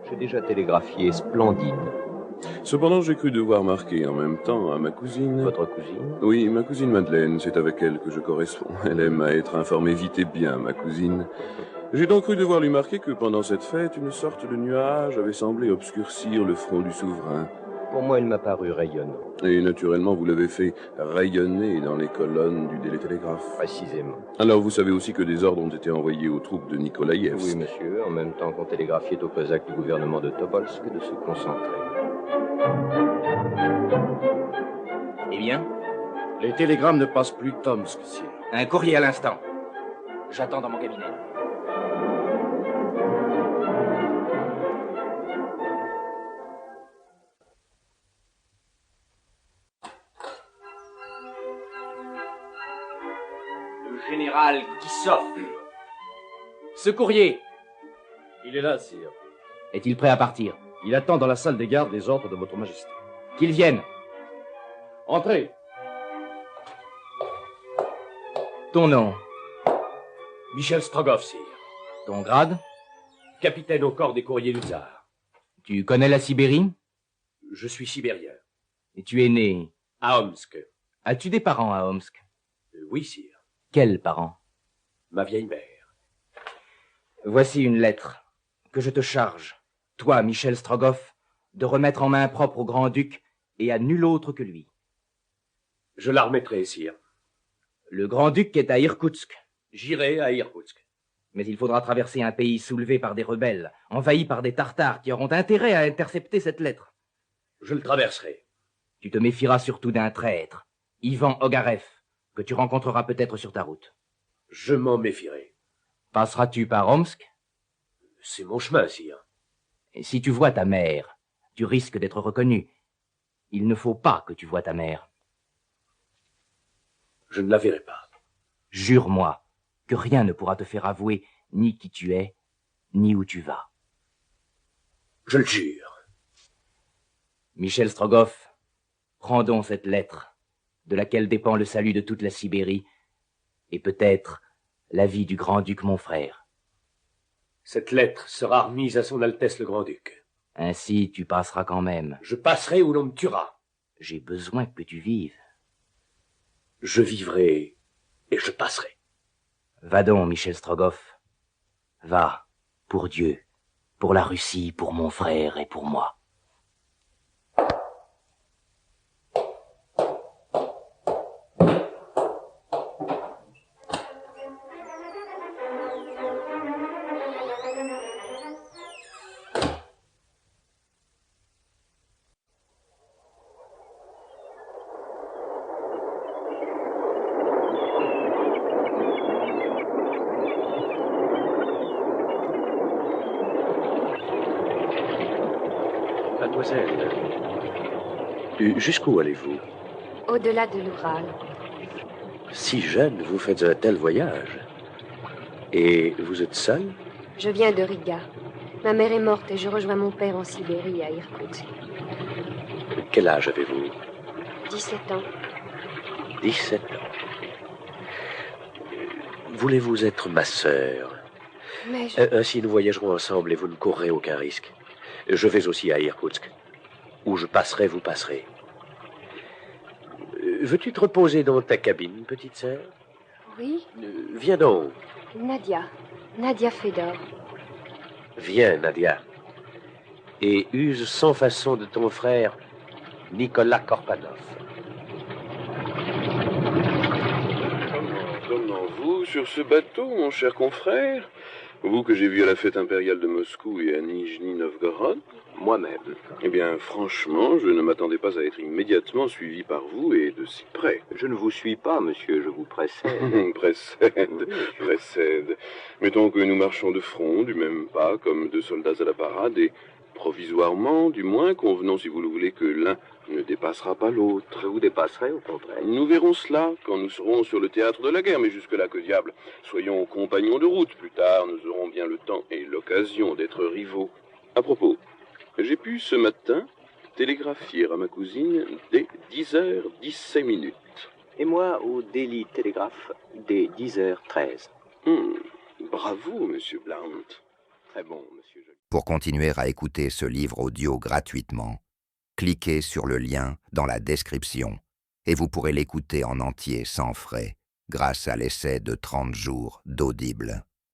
J'ai déjà télégraphié Splendide. Cependant, j'ai cru devoir marquer en même temps à ma cousine... Votre cousine? Oui, ma cousine Madeleine, c'est avec elle que je corresponds. Elle aime à être informée vite et bien, ma cousine. J'ai donc cru devoir lui marquer que pendant cette fête, une sorte de nuage avait semblé obscurcir le front du souverain. Pour moi, il m'a paru rayonnant. Et naturellement, vous l'avez fait rayonner dans les colonnes du Daily Telegraph. Précisément. Alors, vous savez aussi que des ordres ont été envoyés aux troupes de Nikolaïevsk. Oui, monsieur, en même temps qu'on télégraphiait aux Cosaques du gouvernement de Tobolsk de se concentrer. Eh bien? Les télégrammes ne passent plus Tomsk, sire. Un courrier à l'instant. J'attends dans mon cabinet. Le général Kissov. Ce courrier. Il est là, sire. Est-il prêt à partir? Il attend dans la salle des gardes les ordres de votre majesté. Qu'il vienne. Entrez. Ton nom? Michel Strogoff, sire. Ton grade? Capitaine au corps des courriers du tsar. Tu connais la Sibérie? Je suis sibérien. Et tu es né? À Omsk. As-tu des parents à Omsk? Oui, sire. Quels parents? Ma vieille mère. Voici une lettre que je te charge, toi, Michel Strogoff, de remettre en main propre au grand-duc et à nul autre que lui. Je la remettrai, sire. Le grand-duc est à Irkoutsk. J'irai à Irkoutsk. Mais il faudra traverser un pays soulevé par des rebelles, envahi par des Tartares qui auront intérêt à intercepter cette lettre. Je le traverserai. Tu te méfieras surtout d'un traître, Ivan Ogarev, que tu rencontreras peut-être sur ta route. Je m'en méfierai. Passeras-tu par Omsk? C'est mon chemin, sire. Et si tu vois ta mère, tu risques d'être reconnu. Il ne faut pas que tu vois ta mère. Je ne la verrai pas. Jure-moi que rien ne pourra te faire avouer ni qui tu es, ni où tu vas. Je le jure. Michel Strogoff, prends donc cette lettre, de laquelle dépend le salut de toute la Sibérie, et peut-être la vie du grand-duc mon frère. Cette lettre sera remise à son Altesse le Grand-Duc. Ainsi tu passeras quand même. Je passerai ou l'on me tuera. J'ai besoin que tu vives. Je vivrai et je passerai. Va donc, Michel Strogoff. Va, pour Dieu, pour la Russie, pour mon frère et pour moi. Mademoiselle, jusqu'où allez-vous? Au-delà de l'Oural. Si jeune, vous faites un tel voyage. Et vous êtes seule? Je viens de Riga. Ma mère est morte et je rejoins mon père en Sibérie, à Irkoutsk. Quel âge avez-vous? 17 ans. 17 ans. Voulez-vous être ma sœur? Mais je... Ainsi, nous voyagerons ensemble et vous ne courrez aucun risque. Je vais aussi à Irkoutsk. Où je passerai, vous passerez. Veux-tu te reposer dans ta cabine, petite sœur? Oui, Viens donc. Nadia. Nadia Fedor. Viens, Nadia. Et use sans façon de ton frère, Nicolas Korpanov. Comment vous, sur ce bateau, mon cher confrère? Vous que j'ai vu à la fête impériale de Moscou et à Nijni-Novgorod? Moi-même. Eh bien, franchement, je ne m'attendais pas à être immédiatement suivi par vous et de si près. Je ne vous suis pas, monsieur, je vous précède. Précède. Mettons que nous marchons de front, du même pas, comme deux soldats à la parade, et provisoirement, du moins, convenons, si vous le voulez, que l'un ne dépassera pas l'autre. Je vous dépasserai, au contraire. Nous verrons cela quand nous serons sur le théâtre de la guerre, mais jusque-là, que diable. Soyons compagnons de route. Plus tard, nous aurons bien le temps et l'occasion d'être rivaux. À propos, j'ai pu ce matin télégraphier à ma cousine dès 10h17. Et moi, au Daily Telegraph, dès 10h13. Bravo, monsieur Blount. Très bon, monsieur Joly. Pour continuer à écouter ce livre audio gratuitement, cliquez sur le lien dans la description et vous pourrez l'écouter en entier sans frais grâce à l'essai de 30 jours d'Audible.